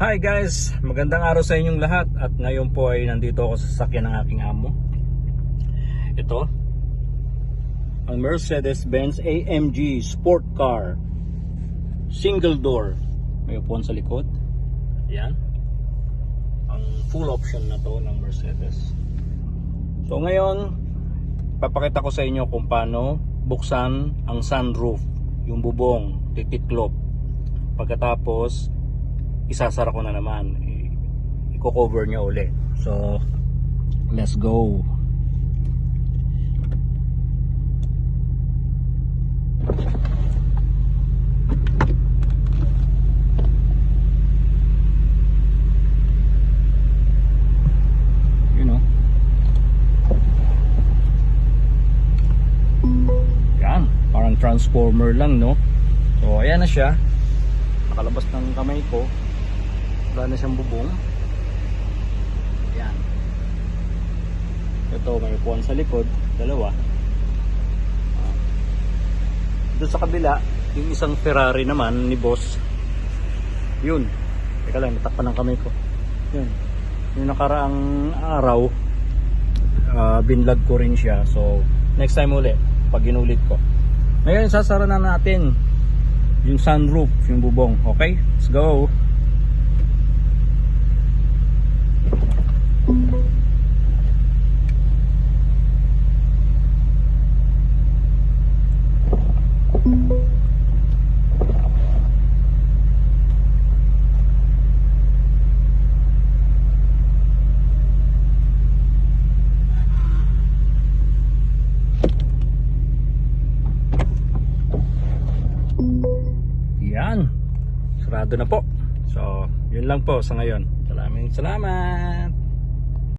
Hi guys, magandang araw sa inyong lahat. At ngayon po ay nandito ako sa sasakyan ng aking amo. Ito ang Mercedes-Benz AMG Sport Car, single door. May upuan sa likod. Yan ang full option na to ng Mercedes. So ngayon papakita ko sa inyo kung paano buksan ang sunroof, yung bubong, titiklop. Pagkatapos isasara ko na naman, i-cover niya ulit. So let's go. You know, yan, parang transformer lang, no? So ayan na siya, nakalabas ng kamay ko. Wala na siyang bubong. Yan. Ito may upuan sa likod, dalawa. Doon sa kabila, yung isang Ferrari naman ni boss. Yun. Teka lang, natakpan ng kamay ko. Yun. Yung nakaraang araw, binlog ko rin siya. So next time ulit, pag inulit ko. Ngayon sasara na natin yung sunroof, yung bubong. Okay? Let's go. Yan, sarado na po. So yun lang po sa ngayon. Salamat.